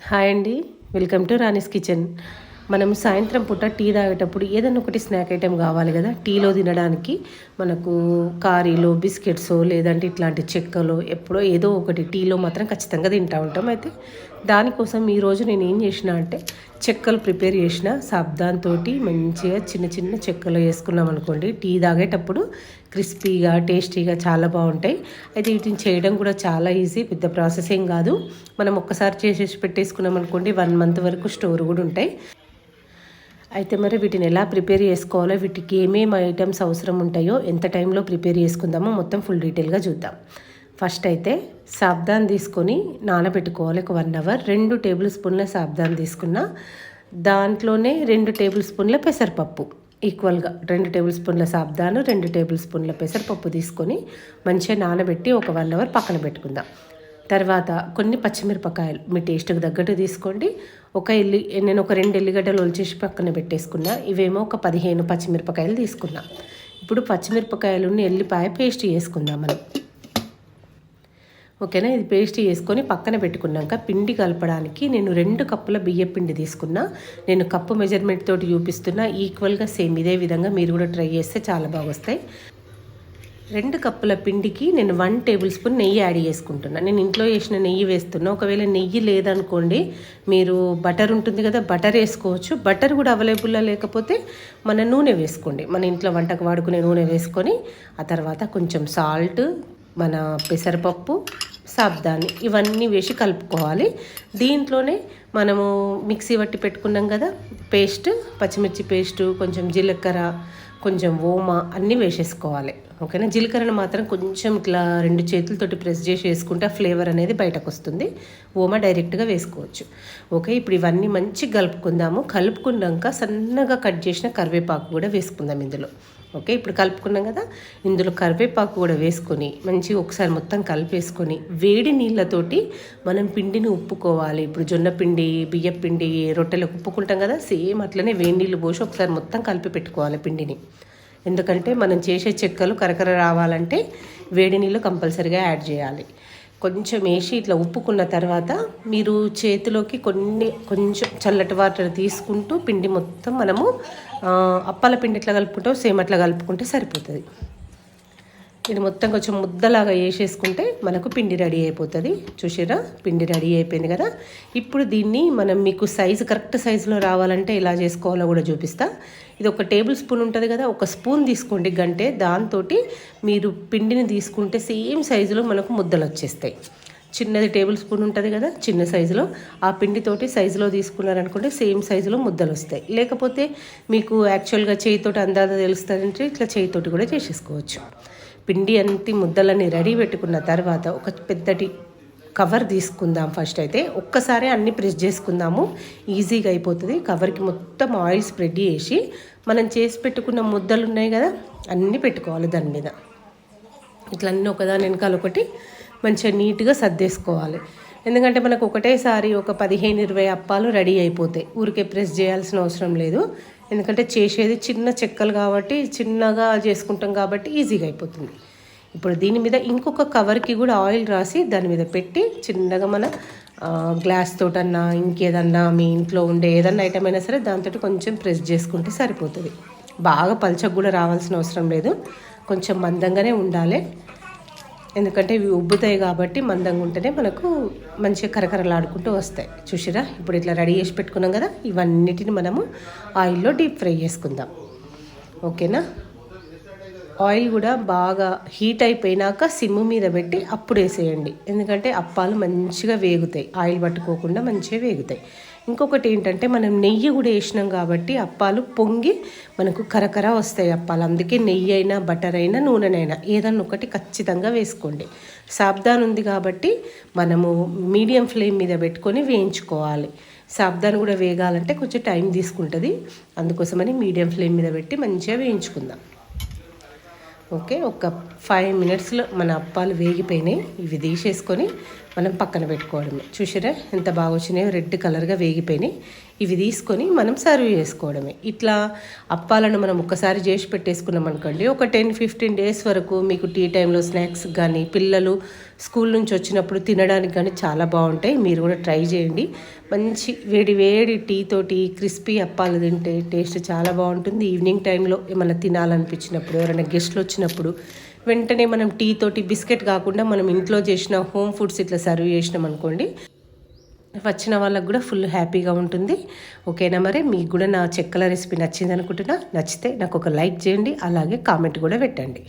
Hi అండి, welcome to Rani's kitchen. మనం సాయంత్రం పూట టీ తాగేటప్పుడు ఏదైనా ఒకటి స్నాక్ ఐటెం కావాలి కదా. టీలో తినడానికి మనకు కారీలో బిస్కెట్స్ లేదంటే ఇట్లాంటి చెక్కలు ఎప్పుడో ఏదో ఒకటి టీలో మాత్రం ఖచ్చితంగా తింటూ ఉంటాం. అయితే దానికోసం ఈరోజు నేను ఏం చేసిన అంటే చెక్కలు ప్రిపేర్ చేసిన. సాబ్దాన్తో మంచిగా చిన్న చిన్న చెక్కలు వేసుకున్నాం అనుకోండి, టీ తాగేటప్పుడు క్రిస్పీగా టేస్టీగా చాలా బాగుంటాయి. అయితే వీటిని చేయడం కూడా చాలా ఈజీ, పెద్ద ప్రాసెస్ ఏం కాదు. మనం ఒక్కసారి చేసేసి పెట్టేసుకున్నాం అనుకోండి 1 మంత్ వరకు స్టోర్ కూడా ఉంటాయి. అయితే మరి వీటిని ఎలా ప్రిపేర్ చేసుకోవాలో, వీటికి ఏమేమి ఐటమ్స్ అవసరం ఉంటాయో, ఎంత టైంలో ప్రిపేర్ చేసుకుందామో మొత్తం ఫుల్ డీటెయిల్గా చూద్దాం. ఫస్ట్ అయితే సాబ్దాన్ తీసుకొని నానబెట్టుకోవాలి ఒక 1 అవర్. 2 టేబుల్ స్పూన్ల సాబ్దాన్ తీసుకున్న, దాంట్లోనే 2 టేబుల్ స్పూన్ల పెసరపప్పు, ఈక్వల్గా 2 టేబుల్ స్పూన్ల సాబ్దాను 2 టేబుల్ స్పూన్ల పెసరపప్పు తీసుకొని మంచిగా నానబెట్టి ఒక 1 అవర్ పక్కన పెట్టుకుందాం. తర్వాత కొన్ని పచ్చిమిరపకాయలు మీ టేస్ట్కి తగ్గట్టు తీసుకోండి. నేను ఒక 2 ఎల్లిగడ్డలు ఒలిచేసి పక్కన పెట్టేసుకున్నా. ఇవేమో ఒక 15 పచ్చిమిరపకాయలు తీసుకున్నా. ఇప్పుడు పచ్చిమిరపకాయలని ఎల్లిపాయ పేస్ట్ చేసుకుందాం మనం. ఓకేనా, ఇది పేస్ట్ చేసుకొని పక్కన పెట్టుకున్నాక పిండి కలపడానికి నేను 2 కప్పుల బియ్య పిండి తీసుకున్నా. నేను కప్పు మెజర్మెంట్ తోటి చూపిస్తున్నా, ఈక్వల్గా సేమ్ ఇదే విధంగా మీరు కూడా ట్రై చేస్తే చాలా బాగా వస్తాయి. 2 కప్పుల పిండికి నేను 1 టేబుల్ స్పూన్ నెయ్యి యాడ్ చేసుకుంటున్నా. నేను ఇంట్లో చేసిన నెయ్యి వేస్తున్నా. ఒకవేళ నెయ్యి లేదనుకోండి, మీరు బటర్ ఉంటుంది కదా, బటర్ వేసుకోవచ్చు. బటర్ కూడా అవైలబుల్లో లేకపోతే మన నూనె వేసుకోండి. మన ఇంట్లో వంటకు వాడుకునే నూనె వేసుకొని ఆ తర్వాత కొంచెం సాల్ట్, మన పెసరపప్పు, సాబ్దాని ఇవన్నీ వేసి కలుపుకోవాలి. దీంట్లోనే మనము మిక్సీ పట్టి పెట్టుకున్నాం కదా పేస్ట్, పచ్చిమిర్చి పేస్టు, కొంచెం జీలకర్ర, కొంచెం ఓమా అన్నీ వేసేసుకోవాలి. ఓకేనా, జీలకర్రను మాత్రం కొంచెం ఇట్లా 2 చేతులతోటి ప్రెస్ చేసి వేసుకుంటే ఆ ఫ్లేవర్ అనేది బయటకు వస్తుంది. ఓమా డైరెక్ట్గా వేసుకోవచ్చు. ఓకే, ఇప్పుడు ఇవన్నీ మంచిగా కలుపుకుందాము. కలుపుకున్నాక సన్నగా కట్ చేసిన కరివేపాకు కూడా వేసుకుందాం ఇందులో. ఓకే, ఇప్పుడు కలుపుకున్నాం కదా, ఇందులో కరివేపాకు కూడా వేసుకొని మంచిగా ఒకసారి మొత్తం కలిపేసుకొని వేడి నీళ్ళతోటి మనం పిండిని ఉప్పుకోవాలి. ఇప్పుడు జొన్న పిండి, బియ్య పిండి రొట్టెలకు ఉప్పుకుంటాం కదా, సేమ్ అట్లనే వేడి నీళ్ళు పోసి ఒకసారి మొత్తం కలిపి పెట్టుకోవాలి పిండిని. ఎందుకంటే మనం చేసే చెక్కలు కరకర రావాలంటే వేడి నీళ్ళు కంపల్సరీగా యాడ్ చేయాలి. కొంచెం వేసి ఇట్లా ఉప్పుకున్న తర్వాత మీరు చేతిలోకి కొంచెం చల్లటి వాటర్ తీసుకుంటూ పిండి మొత్తం మనము అప్పాల పిండి ఎట్లా కలుపుకుంటాం సేమ్ అట్లా కలుపుకుంటే సరిపోతుంది. ఇది మొత్తం కొంచెం ముద్దలాగా వేసేసుకుంటే మనకు పిండి రెడీ అయిపోతుంది. చూసారా, పిండి రెడీ అయిపోయింది కదా. ఇప్పుడు దీన్ని మనం మీకు సైజు కరెక్ట్ సైజులో రావాలంటే ఎలా చేసుకోవాలో కూడా చూపిస్తా. ఇది ఒక టేబుల్ స్పూన్ ఉంటుంది కదా, ఒక స్పూన్ తీసుకోండి గంటే. దాంతో మీరు పిండిని తీసుకుంటే సేమ్ సైజులో మనకు ముద్దలు వచ్చేస్తాయి. చిన్నది టేబుల్ స్పూన్ ఉంటుంది కదా, చిన్న సైజులో ఆ పిండితోటి సైజులో తీసుకున్నారనుకుంటే సేమ్ సైజులో ముద్దలు వస్తాయి. లేకపోతే మీకు యాక్చువల్గా చేయితోటి అందాజ తెలుస్తుందంటే ఇట్లా చేయితోటి కూడా చేసేసుకోవచ్చు. పిండి అంతి ముద్దలని రెడీ పెట్టుకున్న తర్వాత ఒక పెద్దటి కవర్ తీసుకుందాం. ఫస్ట్ అయితే ఒక్కసారి అన్నీ ప్రెస్ చేసుకుందాము, ఈజీగా అయిపోతుంది. కవర్కి మొత్తం ఆయిల్ స్ప్రెడ్ చేసి మనం చేసి పెట్టుకున్న ముద్దలు ఉన్నాయి కదా అన్నీ పెట్టుకోవాలి దాని మీద. ఇట్లా అన్నీ ఒకదాని వెనకాల ఒకటి మంచిగా నీట్గా సర్దేసుకోవాలి. ఎందుకంటే మనకు ఒకటేసారి ఒక 15-20 అప్పాలు రెడీ అయిపోతాయి. ఊరికే ప్రెస్ చేయాల్సిన అవసరం లేదు. ఎందుకంటే చేసేది చిన్న చెక్కలు కాబట్టి చిన్నగా చేసుకుంటాం కాబట్టి ఈజీగా అయిపోతుంది. ఇప్పుడు దీని మీద ఇంకొక కవర్కి కూడా ఆయిల్ రాసి దాని మీద పెట్టి చిన్నగా మన గ్లాస్ తోటన్నా ఇంకేదన్నా మీ ఇంట్లో ఉండే ఏదన్నా ఐటమ్ అయినా సరే దాంతో కొంచెం ప్రెస్ చేసుకుంటే సరిపోతుంది. బాగా పల్చగా కూడా రావాల్సిన అవసరం లేదు, కొంచెం మందంగానే ఉండాలి. ఎందుకంటే ఇవి ఉబ్బుతాయి కాబట్టి మందంగా ఉంటేనే మనకు మంచిగా కరకరలాడుకుంటూ వస్తాయి. చూసిరా, ఇప్పుడు ఇట్లా రెడీ చేసి పెట్టుకున్నాం కదా, ఇవన్నిటిని మనము ఆయిల్లో డీప్ ఫ్రై చేసుకుందాం. ఓకేనా, ఆయిల్ కూడా బాగా హీట్ అయిపోయినాక సిమ్ మీద పెట్టి అప్పుడు వేసేయండి. ఎందుకంటే అప్పాలు మంచిగా వేగుతాయి, ఆయిల్ పట్టుకోకుండా మంచిగా వేగుతాయి. ఇంకొకటి ఏంటంటే మనం నెయ్యి కూడా వేసినాం కాబట్టి అప్పాలు పొంగి మనకు కరకర వస్తాయి అప్పాలు. అందుకే నెయ్యి అయినా బటర్ అయినా నూనెనైనా ఏదన్నా ఒకటి ఖచ్చితంగా వేసుకోండి. సాబ్దాన్ ఉంది కాబట్టి మనము మీడియం ఫ్లేమ్ మీద పెట్టుకొని వేయించుకోవాలి. సాబ్దాన్ కూడా వేగాలంటే కొంచెం టైం తీసుకుంటుంది, అందుకోసమని మీడియం ఫ్లేమ్ మీద పెట్టి మంచిగా వేయించుకుందాం. ఓకే, ఒక 5 మినిట్స్లో మన అప్పాలు వేగిపోయినాయి. ఇవి తీసేసుకొని మనం పక్కన పెట్టుకోవడమే. చూసారా ఎంత బాగా వచ్చినాయో, రెడ్ కలర్గా వేగిపోయినాయి. ఇవి తీసుకొని మనం సర్వ్ చేసుకోవడమే. ఇట్లా అప్పాలను మనం ఒక్కసారి చేసి పెట్టేసుకున్నాం అనుకోండి, ఒక 10-15 డేస్ వరకు మీకు టీ టైంలో స్నాక్స్ కానీ, పిల్లలు స్కూల్ నుంచి వచ్చినప్పుడు తినడానికి కానీ చాలా బాగుంటాయి. మీరు కూడా ట్రై చేయండి. మంచి వేడి వేడి టీ తోటి క్రిస్పీ అప్పాలు తింటే టేస్ట్ చాలా బాగుంటుంది. ఈవినింగ్ టైంలో ఏమైనా తినాలనిపించినప్పుడు, ఎవరైనా గెస్ట్లు వచ్చినప్పుడు వెంటనే మనం టీ తోటి, బిస్కెట్ కాకుండా మనం ఇంట్లో చేసిన హోమ్ ఫుడ్స్ ఇట్లా సర్వ్ చేసినాం అనుకోండి, వచ్చిన వాళ్ళకు కూడా ఫుల్ హ్యాపీగా ఉంటుంది. ఓకేనా? మరి మీకు కూడా నా చెక్కల రెసిపీ నచ్చింది అనుకుంటున్నా. నచ్చితే నాకు ఒక లైక్ చేయండి, అలాగే కామెంట్ కూడా పెట్టండి.